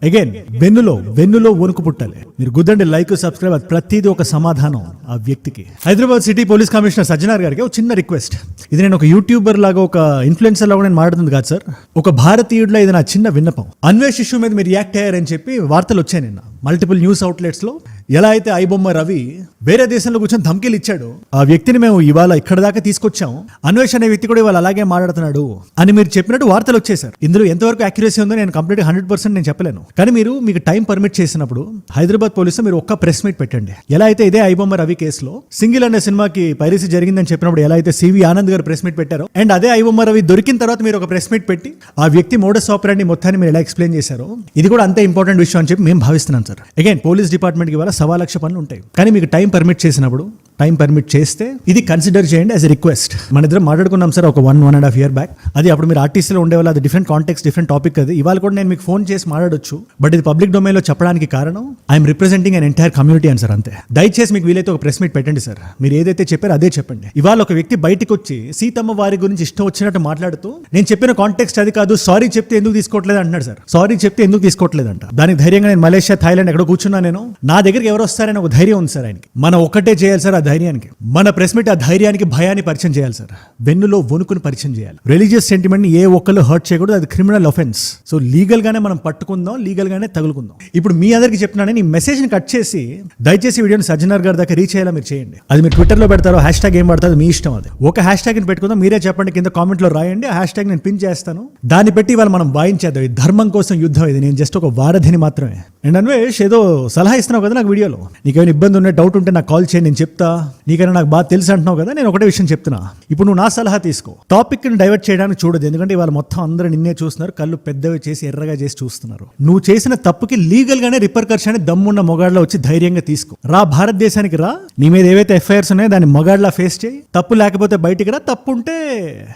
అగైన్ వెన్నులో వణుకు పుట్టాలి. మీరు గుద్దండి లైక్, సబ్స్క్రైబ్, అది ప్రతిదీ ఒక సమాధానం ఆ వ్యక్తికి. Hyderabad city police commissioner Sajjanar గారికి ఒక చిన్న రిక్వెస్ట్. ఇది నేను ఒక యూట్యూబర్ లాగా, ఒక ఇన్ఫ్లుయెన్సర్ లాగా నేను మాట్లాడుతుంది కాదు సార్. ఒక భారతీయుడిలో ఇది నా చిన్న విన్నపం. అన్వేష్ ఇష్యూ మీద మీరు రియాక్ట్ అయ్యారని చెప్పి వార్తలు వచ్చాయి నిన్న మల్టిపుల్ న్యూస్ అవుట్లెట్స్ లో. ఎలా అయితే ఐబొమ్మ రవి వేరే దేశంలో కూర్చొని ధమ్కీలు ఇచ్చాడు, ఆ వ్యక్తిని మేము ఇవాళ ఇక్కడ దాకా తీసుకొచ్చాం, అన్వేష్ అనే వ్యక్తి కూడా ఇవాళ అలాగే మాట్లాడుతున్నాడు అని మీరు చెప్పినట్టు వార్తలు వచ్చేసారు. ఇందులో ఎంతవరకు యాక్యురసీ ఉందో నేను కంప్లీట్ 100% నేను చెప్పలేను. కానీ మీకు టైం పర్మిట్ చేసినప్పుడు హైదరాబాద్ పోలీసులు మీరు ఒక్క ప్రెస్ మీట్ పెట్టండి. ఎలా అయితే ఇదే ఐబొమ్మ రవి కేసులో సింగిల్ అనే సినిమాకి పైరసీ జరిగిందని చెప్పినప్పుడు ఎలా అయితే సివి ఆనంద్ గారు ప్రెస్ మీట్ పెట్టారో, అండ్ అదే ఐబొమ్మ రవి దొరికిన తర్వాత మీరు ఒక ప్రెస్ మీట్ పెట్టి ఆ వ్యక్తి మోడస్ ఆపరాండి మొత్తాన్ని మీరు ఎలా ఎక్స్ప్లెయిన్ చేశారో, ఇది కూడా అంతే ఇంపార్టెంట్ విషయం అని చెప్పి మేము భావిస్తున్నాం సార్. అగైన్ పోలీస్ డిపార్ట్మెంట్ కి ఇవాళ 1,00,000 పనులు ఉంటాయి. కానీ మీకు టైం పర్మిట్ చేసినప్పుడు, టైం పర్మిట్ చేస్తే ఇది కన్సిడర్ చేయండి యాజ్ ఎ రిక్వెస్ట్. మన ఇద్దరం మాట్లాడుకున్నాం సార్ ఒక 1.5 year బ్యాక్. అది అప్పుడు మీరు ఆర్టీసీలో ఉండేవాళ్ళు, అది డిఫరెంట్ కాంటెక్స్ట్, డిఫరెంట్ టాపిక్. అది ఇవాళ కూడా నేను మీకు ఫోన్ చేసి మాట్లాడొచ్చు, బట్ ఇది పబ్లిక్ డొమైన్ లో చెప్పడానికి కారణం I'm representing an entire community అని సార్, అంతే. దయచేసి మీకు వీలైతే ఒక ప్రెస్ మీట్ పెట్టండి సార్. మీరు ఏదైతే చెప్పారో అదే చెప్పండి. ఇవాళ ఒక వ్యక్తి బయటకు వచ్చి సీతమ్మ వారి గురించి ఇష్టం వచ్చినట్టు మాట్లాడుతూ, నేను చెప్పిన కాంటెక్స్ట్ అది కాదు, సారీ చెప్తే ఎందుకు తీసుకోవట్లేదు అంటున్నాడు సార్. సారీ చెప్తే ఎందుకు తీసుకోవట్లేదంట. దానికి ధైర్యంగా నేను మలేషియా, థాయిలాండ్ ఎక్కడ కూర్చున్నా, నేను నా దగ్గరికి ఎవరు వస్తారని ఒక ధైర్యం ఉంది సార్ ఆయనకి. మనం ఒక్కటే చేయాలి సార్, ఆ ధైర్యానికి మన ప్రెస్ మీట్ ఆ ధైర్యానికి, భయాన్ని పరిచయం చేయాలి సార్. వెన్నులో వణుకుని పరిచయం చేయాలి. రిలీజియస్ సెంటిమెంట్ ని ఏ ఒక్కరు హర్ట్ చేయకూడదు, అది క్రిమినల్ ఆఫెన్స్. సో లీగల్ గానే మనం పట్టుకుందాం, లీగల్ గానే తగులుకుందాం. ఇప్పుడు మీ అందరికి చెప్తున్నాను, ఈ మెసేజ్ ని కట్ చేసి దయచేసి వీడియోని సజ్జనార్ గారి దాకా రీచ్ అయ్యేలా మీరు చేయండి. అది మీరు ట్విట్టర్ లో పెడతారో, హ్యాష్ ట్యాగ్ ఏం పడతారో మీ ఇష్టం. అది ఒక హ్యాష్ ట్యాగ్ ని పెట్టుకుందాం, మీరే చెప్పండి, కింద కామెంట్ లో రాయండి. ఆ హ్యాష్ ట్యాగ్ నేను పిన్ చేస్తాను, దాన్ని పెట్టి ఇవాళ మనం వాయించేద్దాం. ఈ ధర్మం కోసం యుద్ధం, ఇది నేను జస్ట్ ఒక వారధిని మాత్రమే. అండ్ అన్వేష్, ఏదో సలహా ఇస్తున్నావు కదా నాకు వీడియోలో, నీకేమైనా ఇబ్బంది ఉండే, డౌట్ ఉంటే నాకు కాల్ చేయండి, నేను చెప్తా. నీకైనా నాకు బాగా తెలుసు అంటున్నావు కదా, నేను ఒకటే విషయం చెప్తున్నా. ఇప్పుడు నువ్వు నా సలహా తీసుకో, టాపిక్ ని డైవర్ట్ చేయడానికి చూడదు. ఎందుకంటే ఇవాళ మొత్తం అందరూ నిన్నే చూస్తున్నారు, కళ్ళు పెద్దవి చేసి ఎర్రగా చేసి చూస్తున్నారు. నువ్వు చేసిన తప్పుకి లీగల్ గానే రిపర్కర్షన్ దమ్మున్న మొగాడ్లో వచ్చి ధైర్యంగా తీసుకో. రా, భారతదేశానికి రా, నీ మీద ఏవైతే ఎఫ్ఐఆర్స్ ఉన్నాయో దాన్ని మొగాడ్లా ఫేస్ చేయి. తప్పు లేకపోతే బయటికి రా, తప్పు ఉంటే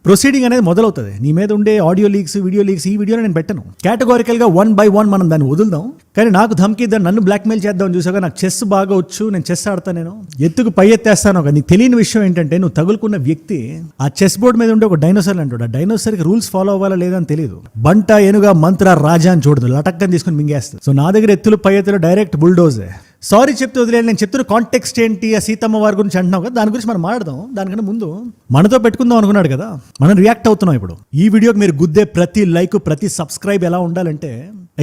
ప్రొసీడింగ్ అనేది మొదలవుతుంది. నీ మీద ఉండే ఆడియో లీక్స్, వీడియో లీక్స్, ఈ వీడియోని నేను పెట్టను. కేటగారికల్ గా 1 by 1 మనం దాన్ని వదులుదాం. కానీ నాకు ధమ్కి ఇద్దాం, నన్ను బ్లాక్మెయిల్ చేద్దాం చూసాక, నాకు చెస్ బాగా వచ్చు, నేను చెస్ ఆడతాను, నేను ఎత్తుకు పై ఎత్తేస్తాను. నీకు తెలియని విషయం ఏంటంటే, నువ్వు తగులుకున్న వ్యక్తి ఆ చెస్ బోర్డ్ మీద ఉండే ఒక డైనోసార్ అంటాడు. ఆ డైనోసార్కి రూల్స్ ఫాలో అవ్వాలా లేదని తెలియదు. బంట, ఏనుగా, మంత్ర, రాజా అని చూడదు, లటక్కని తీసుకుని మింగేస్తుంది. సో నా దగ్గర ఎత్తులు పై ఎత్తులు డైరెక్ట్ బుల్డోజే. సారీ చెప్తే వదిలేదు. నేను చెప్తున్న కాంటెక్స్ట్ ఏంటి, ఆ సీతమ్మ వారి గురించి అంటున్నావు కదా, దాని గురించి మనం మాట్లాడదాం. దానికన్నా ముందు మనతో పెట్టుకుందాం అనుకున్నాడు కదా, మనం రియాక్ట్ అవుతున్నాం. ఇప్పుడు ఈ వీడియోకి మీరు గుద్దే ప్రతి లైక్, ప్రతి సబ్స్క్రైబ్ ఎలా ఉండాలంటే,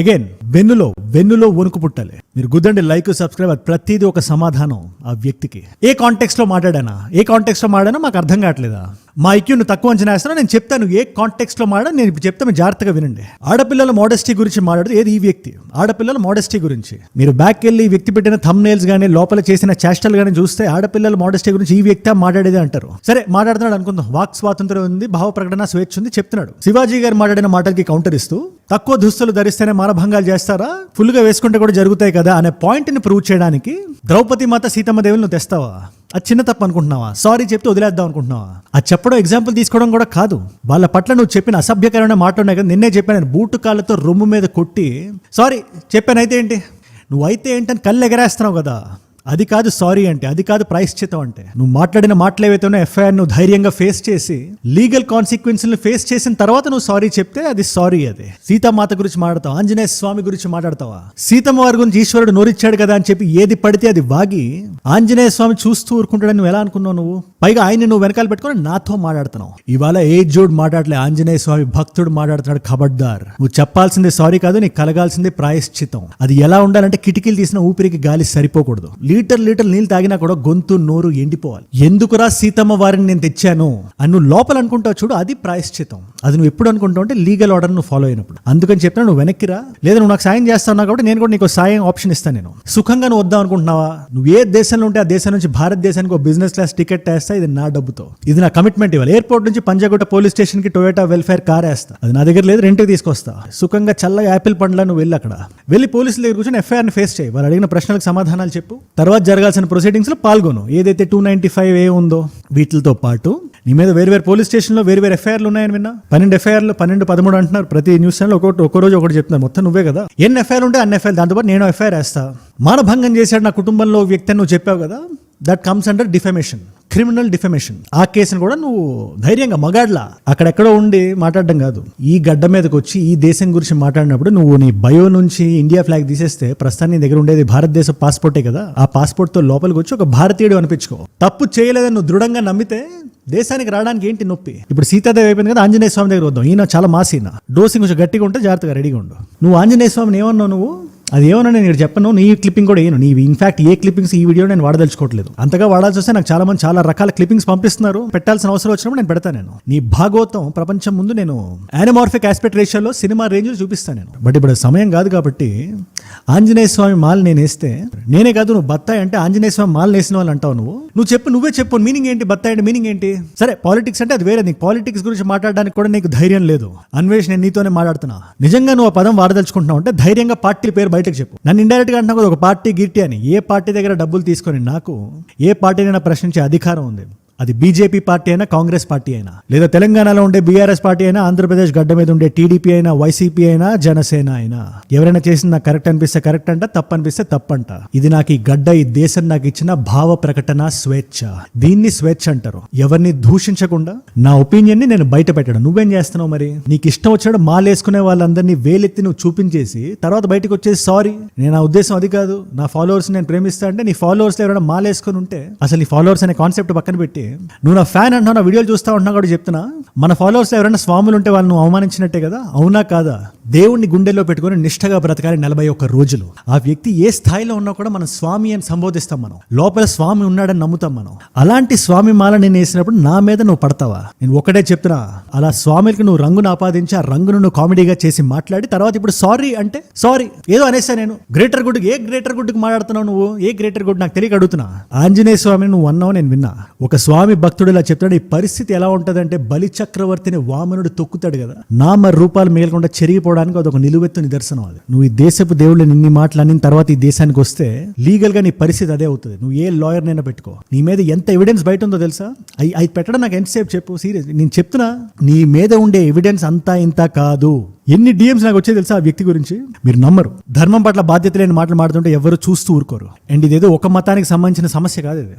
అగైన్ వెన్నులో వణుకు పుట్టాలి. మీరు గుద్దండి లైక్, సబ్స్క్రైబ్, అది ప్రతిదీ ఒక సమాధానం ఆ వ్యక్తికి. ఏ కాంటెక్స్ట్ లో మాట్లాడానా మాకు అర్థం కావట్లేదా? మా ఐక్యూ నువ్వు తక్కువ అంచనా వేస్తున్నా, నేను చెప్తాను ఏ కాంటెక్స్ట్ లో మాట్లాడా. నేను ఇప్పుడు చెప్తాను, జాగ్రత్తగా వినండి. ఆడపిల్లల మోడెస్టీ గురించి మాట్లాడుతూ, ఏది ఈ వ్యక్తి ఆడపిల్లల మోడెస్టీ గురించి. మీరు బ్యాక్ వెళ్ళి ఈ వ్యక్తి పెట్టిన థంబ్ నెయిల్స్ గానీ, లోపల చేసిన చేష్టలు గానీ చూస్తే ఆడపిల్లల మోడెస్టీ గురించి ఈ వ్యక్తి మాట్లాడేది అంటారు. సరే, మాట్లాడుతున్నాడు అనుకుందాం, వాక్ స్వాతంత్రం ఉంది, భావ ప్రకటన స్వేచ్ఛ ఉంది చెప్తున్నాడు. శివాజీ గారు మాట్లాడిన మాటలకి కౌంటర్ ఇస్తూ, తక్కువ దుస్తులు ధరిస్తేనే మానభంగాలు చేస్తారా, ఫుల్ గా వేసుకుంటే కూడా జరుగుతాయి కదా అనే పాయింట్ ని ప్రూవ్ చేయడానికి ద్రౌపది మాత, సీతమ్మ దేవులు నువ్వు తెస్తావా? అది చిన్న తప్పు అనుకుంటున్నావా? సారీ చెప్తే వదిలేద్దాం అనుకుంటున్నావా? అది చెప్పడం, ఎగ్జాంపుల్ తీసుకోవడం కూడా కాదు. వాళ్ళ పట్ల నువ్వు చెప్పిన అసభ్యకరమైన మాట ఉన్నాయి కదా, నిన్నే చెప్పాను, బూటు కాళ్ళతో రొమ్ము మీద కొట్టి సారీ చెప్పాను అయితే ఏంటి, నువ్వైతే ఏంటని కళ్ళు ఎగరేస్తున్నావు కదా, అది కాదు సారీ అంటే, అది కాదు ప్రాయశ్చితం అంటే. నువ్వు మాట్లాడిన మాటలు ఏవైతే ఉన్నాయో, ఎఫ్ఐఆర్ నువ్వు ధైర్యంగా ఫేస్ చేసి లీగల్ కాన్సిక్వెన్స్ని ఫేస్ చేసిన తర్వాత నువ్వు సారీ చెప్తే అది సారీ. అదే సీతామాత గురించి మాట్లాడతావు, ఆంజనేయ స్వామి గురించి మాట్లాడతావా? సీతమ్మ వారి గురించి ఈశ్వరుడు నోరిచ్చాడు కదా అని చెప్పి ఏది పడితే అది వాగి ఆంజనేయ స్వామి చూస్తూ ఊరుకుంటాడని నువ్వు ఎలా అనుకున్నావు? నువ్వు పైగా ఆయన్ని నువ్వు వెనకాల పెట్టుకుని నాతో మాట్లాడుతున్నావు. ఇవాళ ఏజోడ్ మాట్లాడలే, ఆంజనేయ స్వామి భక్తుడు మాట్లాడుతున్నాడు. ఖబర్దార్, నువ్వు చెప్పాల్సిందే సారీ కాదు, నీకు కలగాల్సిందే ప్రాయశ్చితం. అది ఎలా ఉండాలంటే, కిటికీలు తీసిన ఊపిరికి గాలి సరిపోకూడదు. లీటర్ నీళ్ళు తాగినా కూడా గొంతు నోరు ఎండిపోవాలి. ఎందుకురా సీతమ్మ వారిని నేను తెచ్చాను అని నువ్వు లోపల అనుకుంటావు చూడు, అది ప్రాయశ్చితం. అది నువ్వు ఎప్పుడు అనుకుంటావు అంటే లీగల్ ఆర్డర్ నువ్వు ఫాలో అయినప్పుడు. అందుకని చెప్పినా నువ్వు వెనక్కిరా, లేదా నువ్వు నాకు సాయం చేస్తావు కాబట్టి నేను కూడా నీకు సాయం ఆప్షన్ ఇస్తాను. నేను సుఖంగా నువ్వు వద్దాం అనుకుంటున్నావా? నువ్వు ఏ దేశంలో ఉంటే ఆ దేశం నుంచి భారతదేశానికి ఒక బిజినెస్ క్లాస్ టికెట్ వేస్తా, ఇది నా డబ్బుతో, ఇది నా కమిట్మెంట్. ఇవ్వాలి ఎయిర్పోర్ట్ నుంచి పంజాగుట్ట పోలీస్ స్టేషన్ కి టొయోటా వెల్ఫేర్ కార్ వేస్తా, అది నా దగ్గర లేదు, రెంట్కి తీసుకొస్తా. సుఖంగా చల్లగా యాపిల్ పండ్లా నువ్వు వెళ్ళి అక్కడ వెళ్ళి పోలీసుల దగ్గర కూర్చొని ఎఫ్ఐఆర్ ని ఫేస్ చేయి. వాళ్ళు అడిగిన ప్రశ్నలకు సమాధానాలు చెప్పు, తర్వాత జరగాల్సిన ప్రొసీడింగ్స్ లో పాల్గొను. ఏదైతే 295A ఉందో వీటితో పాటు నీ మీద వేరు పోలీస్ స్టేషన్లో వేరు ఎఫ్ఐఆర్లు ఉన్నాయని విన్నా. 12 ఎఫ్ఐఆర్లు 12, 13 అంటున్నారు. ప్రతి న్యూస్ ఛానల్ ఒక్కో రోజు ఒకటి చెప్తున్నారు. మొత్తం నువ్వే కదా. ఎన్ని ఎఫ్ఐఆర్ ఉంటే అన్ని ఎఫ్ఐఆర్, దాంతోపాటు నేను ఎఫ్ఐఆర్ వేస్తా. మానభంగం చేశాడు నా కుటుంబంలో వ్యక్తి అని నువ్వు చెప్పావు కదా, that comes under defamation, criminal defamation. ఆ కేసును కూడా నువ్వు ధైర్యంగా మగాడ్లా అక్కడెక్కడో ఉండి మాట్లాడడం కాదు, ఈ గడ్డ మీదకి వచ్చి ఈ దేశం గురించి మాట్లాడినప్పుడు నువ్వు నీ బయో నుంచి ఇండియా ఫ్లాగ్ తీసేస్తే ప్రస్తుతానికి నీ దగ్గర ఉండేది భారతదేశ పాస్పోర్టే కదా. ఆ పాస్పోర్ట్తో లోపలికి వచ్చి ఒక భారతీయుడు అనిపించుకో. తప్పు చేయలేదని నువ్వు దృఢంగా నమ్మితే దేశానికి రావడానికి ఏంటి నొప్పి? ఇప్పుడు సీతాదేవి అయిపోయింది కదా, ఆంజనేయ స్వామి దగ్గర వద్దాం. ఈయన చాలా మాసీన, డోసింగ్ కొంచెం గట్టిగా ఉంటే జాగ్రత్తగా రెడీగా ఉండు. నువ్వు ఆంజనేయ స్వామిని ఏమన్నావు? నువ్వు అది ఏమన్నా నేను ఇక్కడ చెప్పను. నీ క్లిప్పింగ్ కూడా వేయను. నీ ఇన్ఫాక్ట్ ఏ క్లిప్పింగ్స్ ఈ వీడియో నేను వాడదలుచుకోవట్లేదు. అంతగా వాడాల్సి వస్తే నాకు చాలా మంది చాలా రకాల క్లిప్పింగ్స్ పంపిస్తున్నారు. పెట్టాల్సిన అవసరం వచ్చినప్పుడు నేను పెడతాను. నేను నీ భాగవతం ప్రపంచం ముందు నేను యానమార్ఫిక్ ఆస్పెక్ట్ రేషియోలో సినిమా రేంజ్ చూపిస్తాను నేను. బట్ ఇప్పుడు సమయం కాదు కాబట్టి ఆంజనేయ స్వామి మాల నేను వేస్తే, నేనే కాదు నువ్వు బత్తాయి అంటే ఆంజనేయ స్వామి మాల వేసిన వాళ్ళు అంటావు. నువ్వే చెప్పు మీనింగ్ ఏంటి? బత్తాయి అంటే మీనింగ్ ఏంటి? సరే పాలిటిక్స్ అంటే అది వేరే. నీకు పాలిటిక్స్ గురించి మాట్లాడడానికి కూడా నీకు ధైర్యం లేదు. అన్వేష్ నేను నీతోనే మాట్లాడుతున్నా. నిజంగా నువ్వు ఆ పదం వాడదలుచుకుంటున్నావు అంటే ధైర్యంగా పార్టీ పేరు బయటకు చెప్పు. నన్ను ఇండైరెక్ట్ గా అంటున్నావు ఒక పార్టీ గిట్టి అని. ఏ పార్టీ దగ్గర డబ్బులు తీసుకొని నాకు ఏ పార్టీనైనా ప్రశ్నించే అధికారం ఉంది. అది బీజేపీ పార్టీ అయినా, కాంగ్రెస్ పార్టీ అయినా, లేదా తెలంగాణలో ఉండే బీఆర్ఎస్ పార్టీ అయినా, ఆంధ్రప్రదేశ్ గడ్డ మీద ఉండే టీడీపీ అయినా, వైసీపీ అయినా, జనసేన అయినా, ఎవరైనా చేసిన నాకు కరెక్ట్ అనిపిస్తే కరెక్ట్ అంట, తప్పు అనిపిస్తే తప్పంట. ఇది నాకు ఈ గడ్డ, ఈ దేశం నాకు ఇచ్చిన భావ ప్రకటన స్వేచ్ఛ. దీన్ని స్వేచ్ఛ అంటారు. ఎవరిని దూషించకుండా నా ఒపీనియన్ ని నేను బయట పెట్టడం. నువ్వేం చేస్తున్నావు మరి? నీకు ఇష్టం వచ్చాడు మాలేసుకునే వాళ్ళందరినీ వేలెత్తి నువ్వు చూపించేసి తర్వాత బయటకు వచ్చేసి సారీ నేను నా ఉద్దేశం అది కాదు, నా ఫాలోవర్స్ నేను ప్రేమిస్తా అంటే, నీ ఫాలోవర్స్ ఎవరైనా మాలేసుకుని ఉంటే అసలు నీ ఫాలోవర్స్ అనే కాన్సెప్ట్ పక్కన పెట్టి నువ్వు నా ఫ్యాన్ అంటున్నావు, నా వీడియోలు చూస్తా ఉంటున్నా కూడా చెప్తున్నా. మన ఫాలోవర్స్ ఎవరైనా స్వాములు ఉంటే వాళ్ళు నువ్వు అవమానించినట్టే కదా. అవునా కాదా? దేవుణ్ణి గుండెల్లో పెట్టుకుని నిష్ఠగా బ్రతకాలి 41 రోజులు. ఆ వ్యక్తి ఏ స్థాయిలో ఉన్నా కూడా మనం స్వామి అని సంబోధిస్తాం. మనం లోపల స్వామి ఉన్నాడని నమ్ముతాం. మనం అలాంటి స్వామి మాల నేను వేసినప్పుడు నా మీద నువ్వు పడతావా? నేను ఒకటే చెప్తున్నా, అలా స్వామికి నువ్వు రంగును ఆపాదించి ఆ రంగును నువ్వు కామెడీగా చేసి మాట్లాడి తర్వాత ఇప్పుడు సారీ అంటే సారీ ఏదో అనేసా. నేను గ్రేటర్ గుడ్కి ఏ గ్రేటర్ గుడ్కి మాట్లాడుతున్నావు నువ్వు? ఏ గ్రేటర్ గుడ్ నాకు తెలియక అడుగుతున్నా. ఆంజనేయ స్వామిని నువ్వు అన్నావు, నేను విన్నా. ఒక స్వామి భక్తుడు ఇలా చెప్తాడు. ఈ పరిస్థితి ఎలా ఉంటదంటే బలి చక్రవర్తిని వామనుడు తొక్కుతాడు కదా, నామ రూపాలు మిగలకుండా చెరిగిపోవడానికి అదొక నిలువెత్తు నిదర్శనం. అది నువ్వు ఈ దేశపు దేవుళ్ళు ఇన్ని మాటలు అన్న తర్వాత ఈ దేశానికి వస్తే లీగల్ గా నీ పరిస్థితి అదే అవుతుంది. నువ్వు ఏ లాయర్ నైనా పెట్టుకో, నీ మీద ఎంత ఎవిడెన్స్ బయట ఉందో తెలుసా? అది పెట్టడం నాకు ఎంతసేపు చెప్పు. సీరియస్ నేను చెప్తున్నా, నీ మీద ఉండే ఎవిడెన్స్ అంతా ఇంత కాదు. ఎన్ని డిఎమ్స్ నాకు వచ్చే తెలుసా ఆ వ్యక్తి గురించి? మీరు నమ్మరు. ధర్మం పట్ల బాధ్యత లేని మాటలు మాడుతుంటే ఎవరు చూస్తూ ఊరుకోరు. అండ్ ఇదేదో ఒక మతానికి సంబంధించిన సమస్య కాదు. ఇది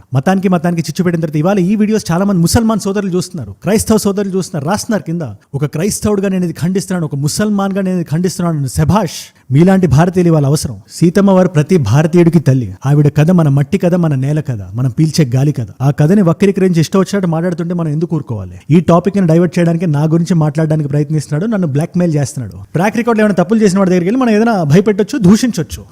మతానికి చిచ్చు పెట్టిన తర్వాత ఇవాళ ఈ వీడియోస్ చాలా మంది ముసల్మాన్ సోదరులు చూస్తున్నారు, క్రైస్తవ సోదరులు చూస్తున్నారు, రాస్తున్నారు కింద. ఒక క్రైస్తవుడుగా నేను ఇది ఖండిస్తున్నాను, ఒక ముసల్మాన్ గా నేను ఇది ఖండిస్తున్నాను. శభాష్, మీలాంటి భారతీయులు వాళ్ళ అవసరం. సీతమ్మ వారు ప్రతి భారతీయుడికి తల్లి. ఆవిడ కథ మన మట్టి కథ, మన నేల కథ, మనం పీల్చే గాలి కథ. ఆ కథని వక్రీకరించి ఇష్టం వచ్చినట్టు మాట్లాడుతుంటే మనం ఎందుకు ఊరుకోవాలి? ఈ టాపిక్ ని డైవర్ట్ చేయడానికి నా గురించి మాట్లాడడానికి ప్రయత్నిస్తున్నాడు, నన్ను బ్లాక్ మెయిల్ చేస్తున్నాడు. ట్రాక్ రికార్డ్ ఏమైనా తప్పులు చేసిన వాడి దగ్గరికి వెళ్ళి మనం ఏదైనా భయపెట్టొచ్చు, దూషించవచ్చు,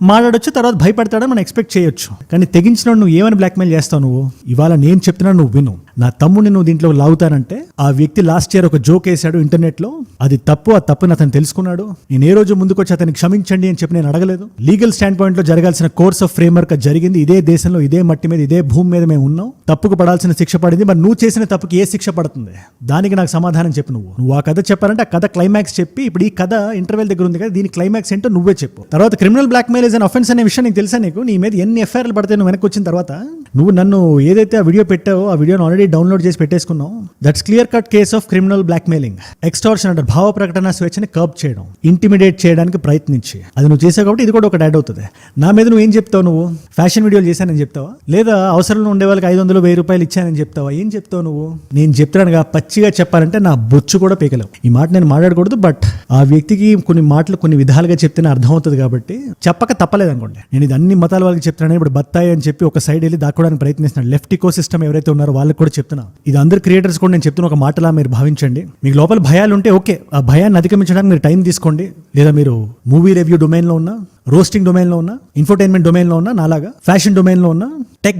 మాట్లాడొచ్చు, తర్వాత భయపడతాడని మనం ఎక్స్పెక్ట్ చేయొచ్చు. కానీ తెగించిన నువ్వు ఏమని బ్లాక్మెయిల్ చేస్తావు? నువ్వు ఇవాళ నేను చెప్తున్నాను, నువ్వు విను. నా తమ్ముడిని నువ్వు దీంట్లో లాగుతానంటే, ఆ వ్యక్తి లాస్ట్ ఇయర్ ఒక జోక్ వేసాడు ఇంటర్నెట్ లో, అది తప్పు. ఆ తప్పుని అతను తెలుసుకున్నాడు. నేను ఏ రోజు ముందుకొచ్చి అతన్ని క్షమించండి అని చెప్పి నేను అడగలేదు. లీగల్ స్టాండ్ పాయింట్ లో జరగాల్సిన కోర్స్ ఆఫ్ ఫ్రేమ్వర్క్ జరిగింది. ఇదే దేశంలో, ఇదే మట్టి మీద, ఇదే భూమి మీద మేము ఉన్నాం. తప్పుకు పడాల్సిన శిక్ష పడింది. మరి నువ్వు చేసిన తప్పుకి ఏ శిక్ష పడుతుంది? దానికి నాకు సమాధానం చెప్పు. నువ్వు ఆ కథ చెప్పాలంటే ఆ కథ క్లైమాక్స్ చెప్పి, ఇప్పుడు ఈ కథ ఇంటర్వెల్ దగ్గర ఉంది కదా, దీని క్లైమాక్స్ ఏంటో నువ్వే చెప్పు. తర్వాత criminal blackmail is an offence అనే విషయం నీకు తెలుసా? నీకు నీ మీద ఎన్ని ఎఫ్ఐఆర్లు పడితే నువ్వు వెనక్కి వచ్చిన తర్వాత నువ్వు నన్ను ఏదైతే ఆ వీడియో పెట్టావో ఆ వీడియోని ఆల్రెడీ డౌన్లోడ్ చేసి పెట్టేసుకున్నావు. That's clear cut case of criminal blackmailing. Extortion అంటే భావ ప్రకటన స్వేచ్ఛని కర్బ్ చేయడం, ఇంటిమిడేట్ చేయడానికి ప్రయత్నించి, అది నువ్వు చేసావు కాబట్టి ఇది కూడా ఒకటి యాడ్ అవుతుంది. నా మీద నువ్వు ఏం చెప్తావు? నువ్వు ఫ్యాషన్ వీడియోలు చేశానని చెప్తావా? లేదా అవసరంలో ఉండే వాళ్ళకి 500, 1000 రూపాయలు ఇచ్చానని చెప్తావా? ఏం చెప్తావు నువ్వు? నేను చెప్తున్నానుగా, పచ్చిగా చెప్పాలంటే నా బొచ్చు కూడా పీకలేవు. ఈ మాట నేను మాట్లాడకూడదు, బట్ ఆ వ్యక్తికి కొన్ని మాటలు కొన్ని విధాలుగా చెప్తేనే అర్థమవుతుంది కాబట్టి చెప్పక తప్పలేదు అనుకోండి. నేను ఇది అన్ని మతాల వాళ్ళకి చెప్తున్నాను. ఇప్పుడు బత్తాయి అని చెప్పి ఒక సైడ్ వెళ్ళి దాక్కోవడానికి ప్రయత్నిస్తున్నాను. లెఫ్ట్ ఇకో సిస్టమ్ ఎవరైతే ఉన్నారో వాళ్ళకి కూడా చెప్తున్నా. ఇది అందరు క్రియేటర్స్ కూడా నేను చెప్తున్న ఒక మాటలా మీరు భావించండి. మీకు లోపల భయాలు ఉంటే ఓకే, ఆ భయాన్ని అధిగమించడానికి మీరు టైం తీసుకోండి. లేదా మీరు మూవీ రివ్యూ డొమైన్లో ఉన్నా, రోస్టింగ్ డొమైన్లో ఉన్నా, ఇన్ఫోటైన్మెంట్ డొమైన్లో ఉన్నా, నాలాగా ఫ్యాషన్ డొమైన్లో ఉన్నా, టెక్